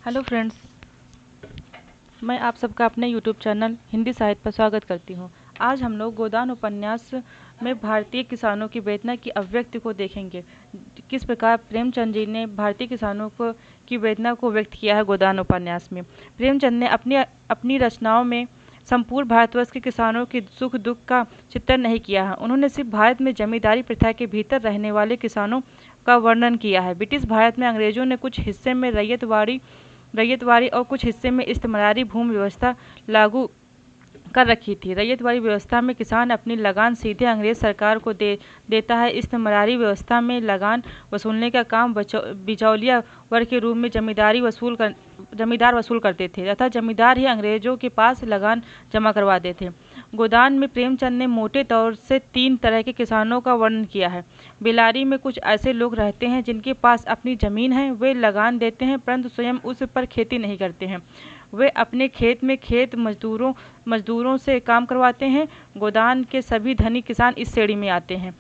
Hello friends, मैं आप सबका अपने यूट्यूब चैनल हिंदी साहित्य पर स्वागत करती हूँ। आज हम लोग गोदान उपन्यास में भारतीय किसानों की वेदना की अभिव्यक्ति को देखेंगे। किस प्रकार प्रेमचंद जी ने भारतीय किसानों को की वेदना को व्यक्त किया है गोदान उपन्यास में। प्रेमचंद ने अपनी रचनाओं में संपूर्ण भारतवर्ष के किसानों के सुख दुख का चित्रण नहीं किया है। उन्होंने सिर्फ भारत में जमींदारी प्रथा के भीतर रहने वाले किसानों का वर्णन किया है। ब्रिटिश भारत में अंग्रेजों ने कुछ हिस्से में रैयतवाड़ी और कुछ हिस्से में इस्तेमारी भूमि व्यवस्था लागू कर रखी थी। रैयतवाड़ी व्यवस्था में किसान अपनी लगान सीधे अंग्रेज सरकार को देता है। इस्तेमारी व्यवस्था में लगान वसूलने का काम बिचौलिया वर्ग के रूप में जमींदार वसूल करते थे तथा जमींदार ही अंग्रेजों के पास लगान जमा करवाते थे। गोदान में प्रेमचंद ने मोटे तौर से 3 तरह के किसानों का वर्णन किया है। बेलारी में कुछ ऐसे लोग रहते हैं जिनके पास अपनी जमीन है। वे लगान देते हैं परंतु स्वयं उस पर खेती नहीं करते हैं। वे अपने खेत में खेत मजदूरों से काम करवाते हैं। गोदान के सभी धनी किसान इस श्रेणी में आते हैं।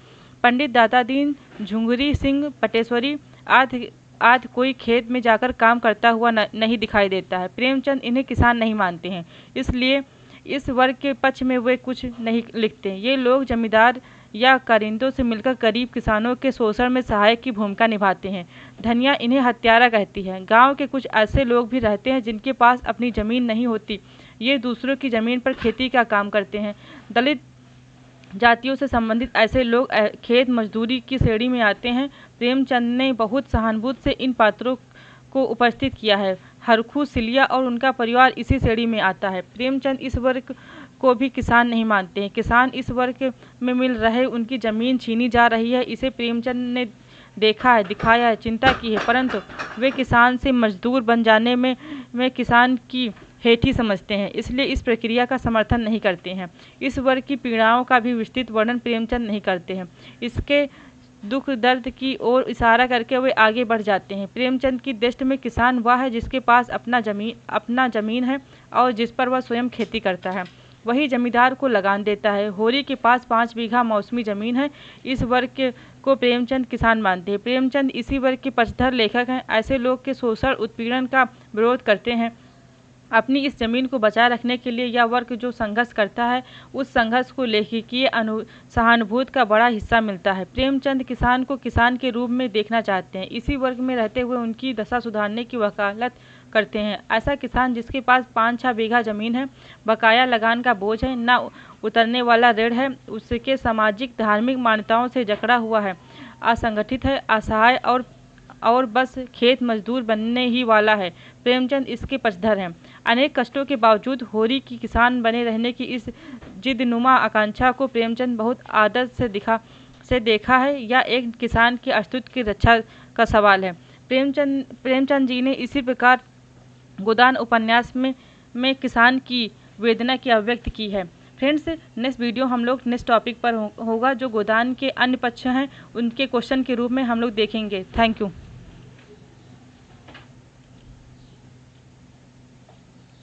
पंडित दाता दीन, झुंगरी सिंह, पटेश्वरी आदि कोई खेत में जाकर काम करता हुआ नहीं दिखाई देता है। प्रेमचंद इन्हें किसान नहीं मानते हैं, इसलिए इस वर्ग के पक्ष में वे कुछ नहीं लिखते। ये लोग जमींदार या कारिंदों से मिलकर गरीब किसानों के शोषण में सहायक की भूमिका निभाते हैं। धनिया इन्हें हत्यारा कहती है। गांव के कुछ ऐसे लोग भी रहते हैं जिनके पास अपनी जमीन नहीं होती। ये दूसरों की जमीन पर खेती का काम करते हैं। दलित जातियों से संबंधित ऐसे लोग खेत मजदूरी की श्रेणी में आते हैं। प्रेमचंद ने बहुत सहानुभूति से इन पात्रों को उपस्थित किया है। हरखू, सिलिया और उनका परिवार इसी श्रेणी में आता है। प्रेमचंद इस वर्ग को भी किसान नहीं मानते हैं। किसान इस वर्ग में मिल रहे उनकी जमीन छीनी जा रही है, इसे प्रेमचंद ने देखा है, दिखाया है, चिंता की है, परंतु वे किसान से मजदूर बन जाने में किसान की हेठी समझते हैं, इसलिए इस प्रक्रिया का समर्थन नहीं करते हैं। इस वर्ग की पीड़ाओं का भी विस्तृत वर्णन प्रेमचंद नहीं करते हैं। इसके दुख दर्द की ओर इशारा करके वे आगे बढ़ जाते हैं। प्रेमचंद की दृष्टि में किसान वह है जिसके पास अपना जमीन है और जिस पर वह स्वयं खेती करता है। वही जमींदार को लगान देता है। होरी के पास 5 बीघा मौसमी जमीन है। इस वर्ग को प्रेमचंद किसान मानते हैं। प्रेमचंद इसी वर्ग के पक्षधर लेखक हैं। ऐसे लोग के शोषण उत्पीड़न का विरोध करते हैं। अपनी इस जमीन को बचाए रखने के लिए यह वर्ग जो संघर्ष करता है, उस संघर्ष को लेखकीय सहानुभूति का बड़ा हिस्सा मिलता है। प्रेमचंद किसान को किसान के रूप में देखना चाहते हैं। इसी वर्ग में रहते हुए उनकी दशा सुधारने की वकालत करते हैं। ऐसा किसान जिसके पास 5-6 बीघा जमीन है, बकाया लगान का बोझ है, न उतरने वाला ऋण है, उसके सामाजिक धार्मिक मान्यताओं से जकड़ा हुआ है, असंगठित है, असहाय और बस खेत मजदूर बनने ही वाला है, प्रेमचंद इसके पक्षधर हैं। अनेक कष्टों के बावजूद होरी की किसान बने रहने की इस जिद्दनुमा आकांक्षा को प्रेमचंद बहुत आदर से देखा है। यह एक किसान के अस्तित्व की रक्षा का सवाल है। प्रेमचंद जी ने इसी प्रकार गोदान उपन्यास में किसान की वेदना की अभिव्यक्ति की है। फ्रेंड्स, नेक्स्ट वीडियो हम लोग नेक्स्ट टॉपिक पर होगा जो गोदान के अन्य पक्ष हैं, उनके क्वेश्चन के रूप में हम लोग देखेंगे। Thank you.